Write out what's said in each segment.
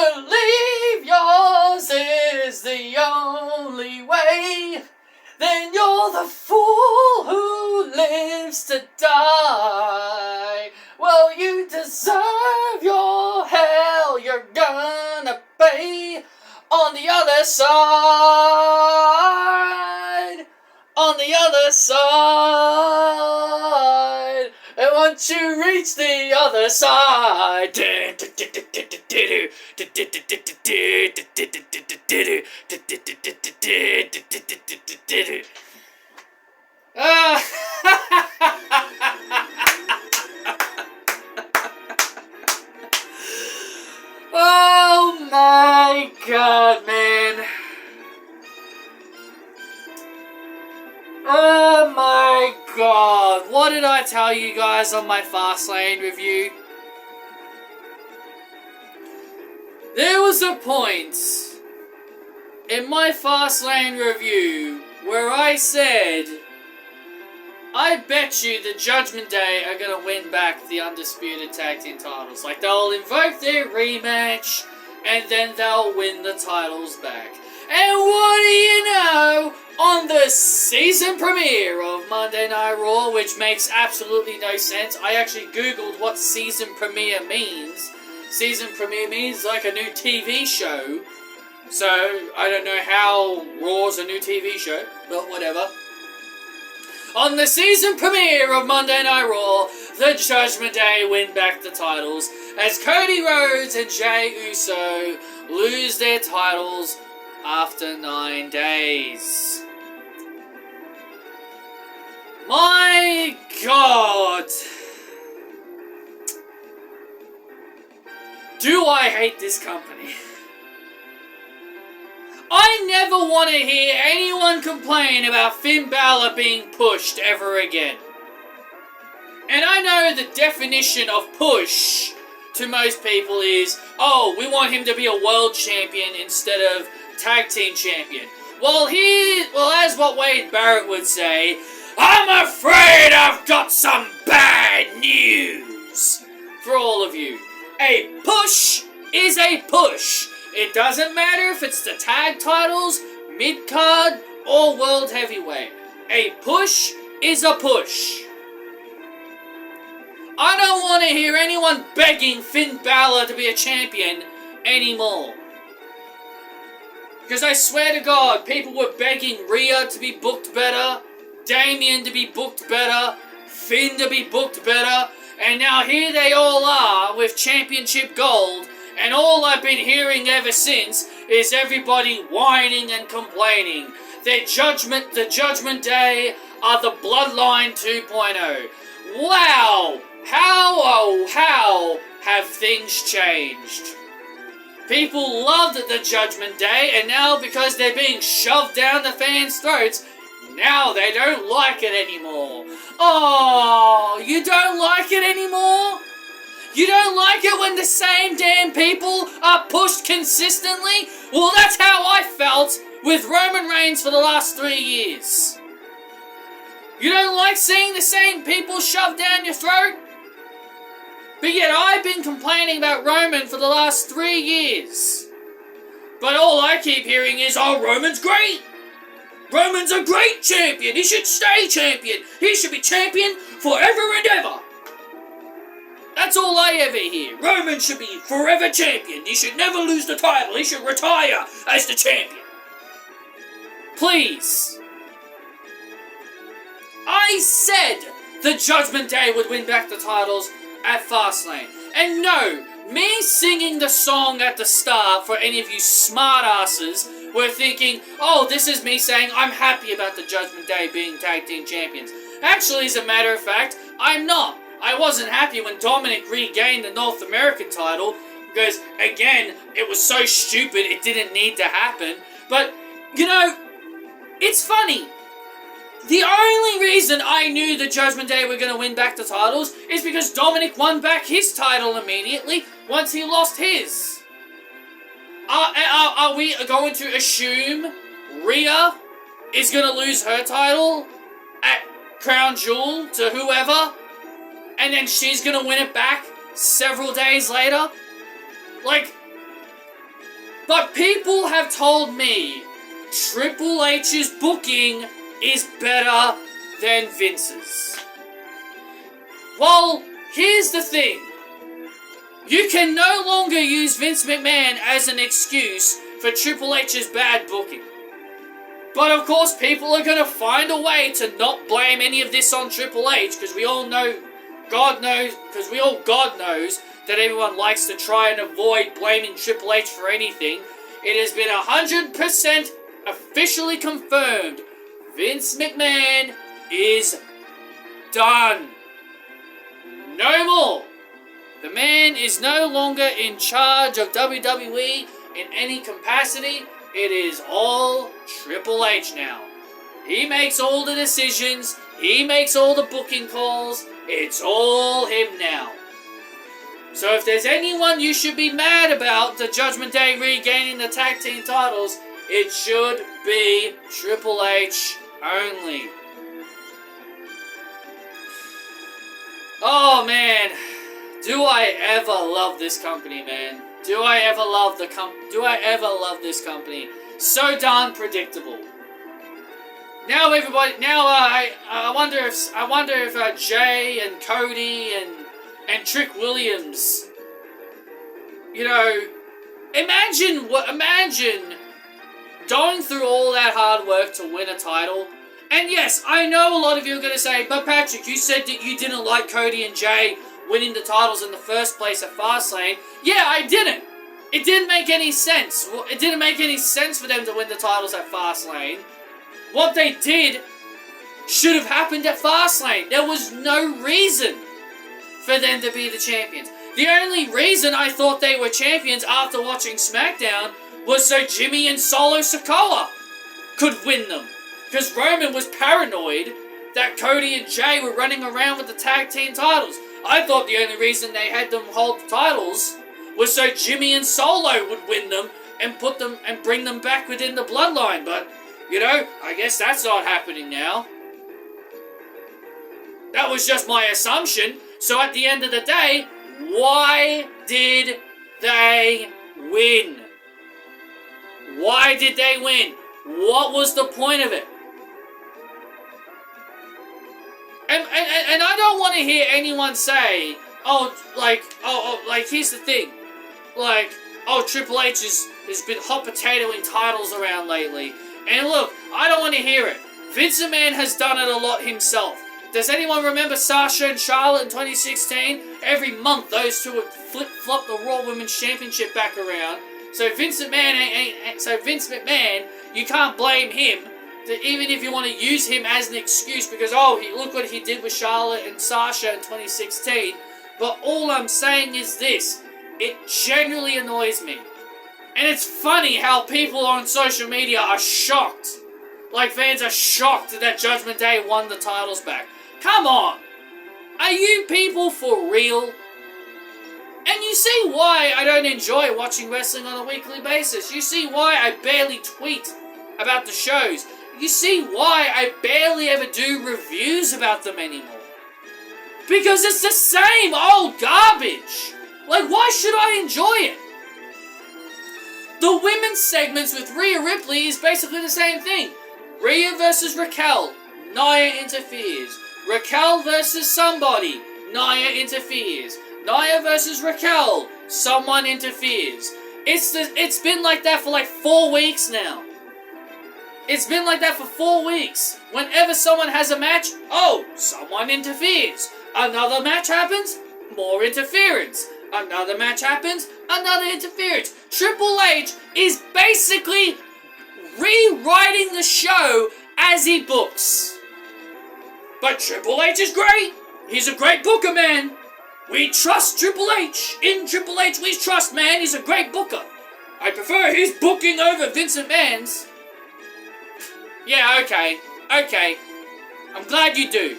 believe yours is the only way, then you're the fool who lives to die. Well, you deserve your hell, you're gonna pay on the other side. On the other side. And once you reach the other side, oh my God, man. Oh my God, what did I tell you guys on my Fastlane review? There was a point in my Fastlane review where I said, I bet you the Judgment Day are going to win back the Undisputed Tag Team titles. Like, they'll invoke their rematch, and then they'll win the titles back. And what do you know? On the season premiere of Monday Night Raw, which makes absolutely no sense. I actually googled what season premiere means. Season premiere means like a new TV show. So, I don't know how Raw's a new TV show, but whatever. On the season premiere of Monday Night Raw, the Judgment Day win back the titles as Cody Rhodes and Jey Uso lose their titles after 9 days. My God! Do I hate this company? I never want to hear anyone complain about Finn Balor being pushed ever again. And I know the definition of push to most people is, oh, we want him to be a world champion instead of tag team champion. Well, as what Wade Barrett would say, I'm afraid I've got some bad news for all of you. A push is a push. It doesn't matter if it's the tag titles, mid-card, or world heavyweight. A push is a push. I don't want to hear anyone begging Finn Balor to be a champion anymore. Because I swear to God, people were begging Rhea to be booked better, Damien to be booked better, Finn to be booked better, and now here they all are with championship gold, and all I've been hearing ever since is everybody whining and complaining. The Judgment Day are the Bloodline 2.0. Wow! How have things changed? People loved the Judgment Day, and now because they're being shoved down the fans' throats, now they don't like it anymore. Oh, you don't like it anymore? You don't like it when the same damn people are pushed consistently? Well, that's how I felt with Roman Reigns for the last 3 years. You don't like seeing the same people shoved down your throat? But yet I've been complaining about Roman for the last 3 years. But all I keep hearing is, oh, Roman's great. Roman's a great champion. He should stay champion. He should be champion forever and ever. That's all I ever hear. Roman should be forever champion. He should never lose the title. He should retire as the champion. Please. I said the Judgment Day would win back the titles at Fastlane. And no, me singing the song at the start for any of you smartasses were thinking, oh, this is me saying I'm happy about the Judgment Day being tag team champions. Actually, as a matter of fact, I'm not. I wasn't happy when Dominic regained the North American title because, again, it was so stupid it didn't need to happen. But, you know, it's funny. The only reason I knew the Judgment Day were going to win back the titles is because Dominic won back his title immediately once he lost his. Are we going to assume Rhea is going to lose her title at Crown Jewel to whoever, and then she's going to win it back several days later? Like, But people have told me Triple H's booking is better than Vince's. Well, here's the thing. You can no longer use Vince McMahon as an excuse for Triple H's bad booking. But of course, people are going to find a way to not blame any of this on Triple H, because we all know, God knows that everyone likes to try and avoid blaming Triple H for anything. It has been 100% officially confirmed. Vince McMahon is done. No more. The man is no longer in charge of WWE in any capacity. It is all Triple H now. He makes all the decisions. He makes all the booking calls. It's all him now. So if there's anyone you should be mad about the Judgment Day regaining the tag team titles, it should be Triple H only. Oh man, do I ever love this company, man. Do I ever love this company? So darn predictable. Now everybody, I wonder if Jay and Cody and Trick Williams, you know, imagine going through all that hard work to win a title. And yes, I know a lot of you are going to say, but Patrick, you said that you didn't like Cody and Jay winning the titles in the first place at Fastlane. Yeah, I didn't. It didn't make any sense. It didn't make any sense for them to win the titles at Fastlane. What they did should have happened at Fastlane. There was no reason for them to be the champions. The only reason I thought they were champions after watching SmackDown was so Jimmy and Solo Sikoa could win them. Because Roman was paranoid that Cody and Jay were running around with the tag team titles. I thought the only reason they had them hold the titles was so Jimmy and Solo would win them and bring them back within the bloodline. But, you know, I guess that's not happening now. That was just my assumption. So at the end of the day, why did they win? Why did they win? What was the point of it? And I don't want to hear anyone say, here's the thing. Triple H has been hot potatoing titles around lately. And look, I don't want to hear it. Vince McMahon has done it a lot himself. Does anyone remember Sasha and Charlotte in 2016? Every month, those two would flip-flop the Raw Women's Championship back around. So Vince McMahon, you can't blame him, even if you want to use him as an excuse, because, look what he did with Charlotte and Sasha in 2016. But all I'm saying is this, it genuinely annoys me. And it's funny how people on social media are shocked. Like, fans are shocked that Judgment Day won the titles back. Come on! Are you people for real? And you see why I don't enjoy watching wrestling on a weekly basis. You see why I barely tweet about the shows. You see why I barely ever do reviews about them anymore. Because it's the same old garbage. Like, why should I enjoy it? The women's segments with Rhea Ripley is basically the same thing. Rhea versus Raquel, Nia interferes. Raquel versus somebody, Nia interferes. Nia versus Raquel, someone interferes. It's been like that for like 4 weeks now. It's been like that for 4 weeks. Whenever someone has a match, someone interferes. Another match happens, more interference. Another match happens, another interference. Triple H is basically rewriting the show as he books. But Triple H is great. He's a great booker, man. We trust Triple H. In Triple H we trust, man. He's a great booker. I prefer his booking over Vince McMahon's. Yeah, okay. I'm glad you do.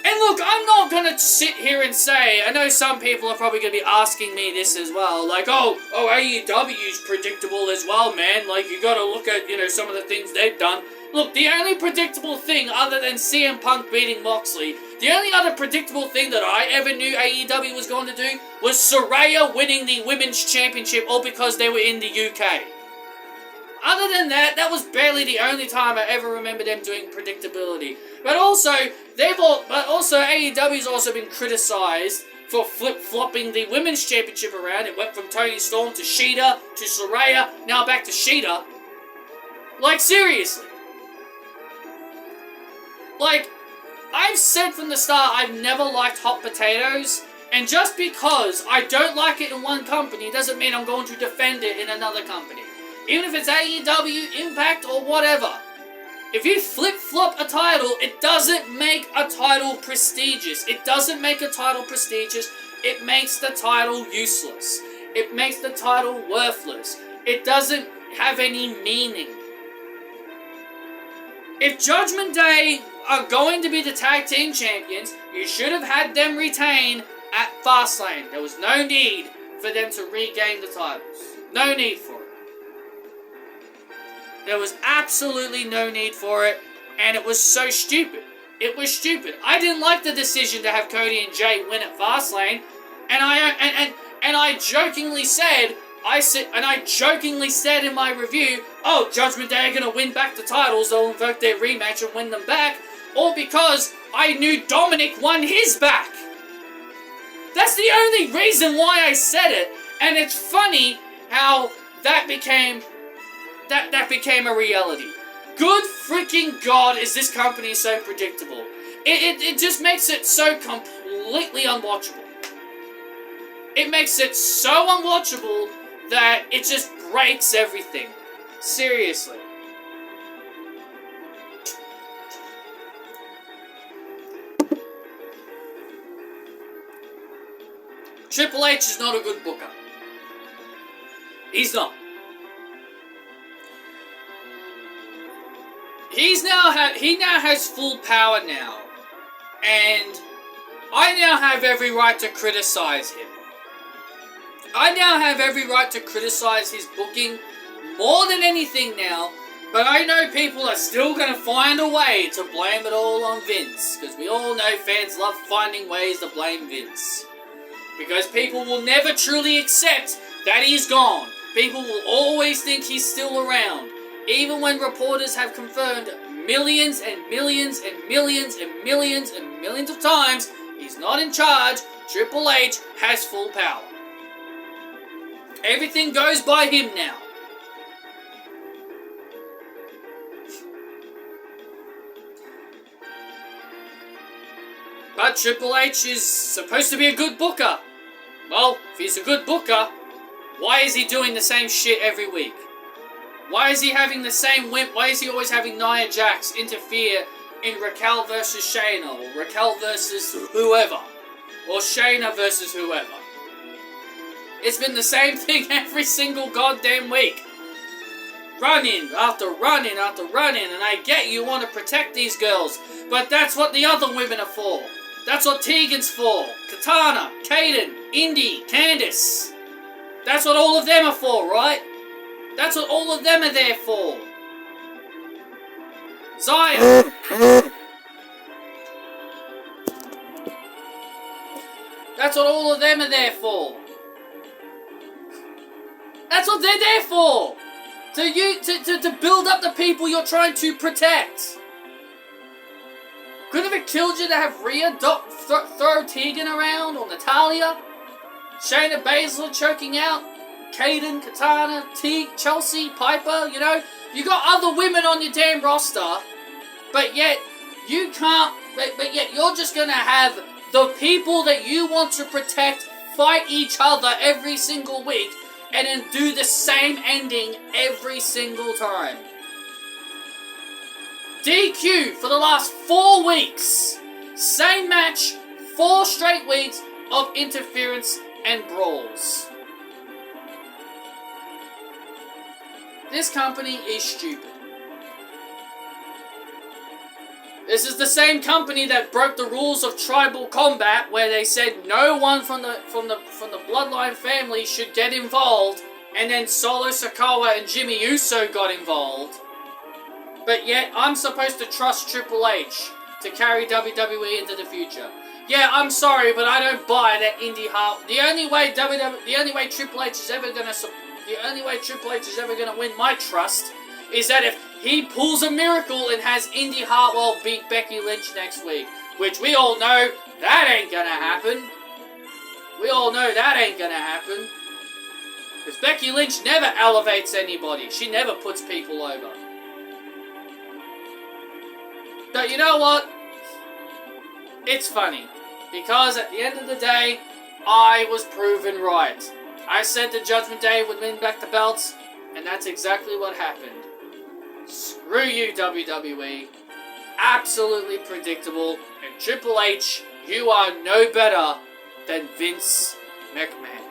And look, I'm not going to sit here and say, I know some people are probably going to be asking me this as well, like, AEW's predictable as well, man, like, you got to look at, some of the things they've done. Look, the only predictable thing other than CM Punk beating Moxley, the only other predictable thing that I ever knew AEW was going to do was Saraya winning the Women's Championship, all because they were in the UK. Other than that, that was barely the only time I ever remember them doing predictability. But also, AEW's also been criticised for flip-flopping the Women's Championship around. It went from Toni Storm to Shida, to Saraya, now back to Shida. Like, seriously. Like, I've said from the start I've never liked hot potatoes, and just because I don't like it in one company doesn't mean I'm going to defend it in another company. Even if it's AEW, Impact, or whatever. If you flip-flop a title, it doesn't make a title prestigious. It doesn't make a title prestigious. It makes the title useless. It makes the title worthless. It doesn't have any meaning. If Judgment Day are going to be the tag team champions, you should have had them retain at Fastlane. There was no need for them to regain the titles. No need for it. There was absolutely no need for it, and it was so stupid. It was stupid. I didn't like the decision to have Cody and Jay win at Fastlane, and I jokingly said in my review, oh, Judgment Day are gonna win back the titles, they'll invoke their rematch and win them back, all because I knew Dominic won his back. That's the only reason why I said it, and it's funny how that became a reality. Good freaking God, is this company so predictable. It just makes it so completely unwatchable. It makes it so unwatchable that it just breaks everything. Seriously. Triple H is not a good booker. He's not. He now has full power now, and I now have every right to criticize him. I now have every right to criticize his booking more than anything now, but I know people are still going to find a way to blame it all on Vince, because we all know fans love finding ways to blame Vince. Because people will never truly accept that he's gone. People will always think he's still around. Even when reporters have confirmed millions and millions and millions and millions and millions of times he's not in charge, Triple H has full power. Everything goes by him now. But Triple H is supposed to be a good booker. Well, if he's a good booker, why is he doing the same shit every week? Why is he having the same wimp? Why is he always having Nia Jax interfere in Raquel versus Shayna, or Raquel versus whoever, or Shayna versus whoever? It's been the same thing every single goddamn week. Run-in after run-in after run-in, and I get you want to protect these girls, but that's what the other women are for. That's what Tegan's for. Katana, Kaden, Indy, Candice. That's what all of them are for, right? That's what all of them are there for. Zaya. That's what all of them are there for. That's what they're there for. To build up the people you're trying to protect. Couldn't it killed you to have Rhea throw Tegan around, or Natalya? Shayna Baszler choking out Kaden, Katana, Teague, Chelsea, Piper, you know? You got other women on your damn roster, but yet you can't, but yet you're just gonna have the people that you want to protect fight each other every single week, and then do the same ending every single time. DQ for the last 4 weeks. Same match, 4 straight weeks of interference and brawls. This company is stupid. This is the same company that broke the rules of tribal combat, where they said no one from the Bloodline family should get involved, and then Solo Sikoa and Jimmy Uso got involved. But yet, I'm supposed to trust Triple H to carry WWE into the future. Yeah, I'm sorry, but I don't buy that Indy Hart. The only way Triple H is ever gonna win my trust is that if he pulls a miracle and has Indy Hartwell beat Becky Lynch next week, which we all know that ain't gonna happen. We all know that ain't gonna happen. Because Becky Lynch never elevates anybody. She never puts people over. But you know what? It's funny. Because at the end of the day, I was proven right. I said the Judgment Day would win back the belts, and that's exactly what happened. Screw you, WWE. Absolutely predictable. And Triple H, you are no better than Vince McMahon.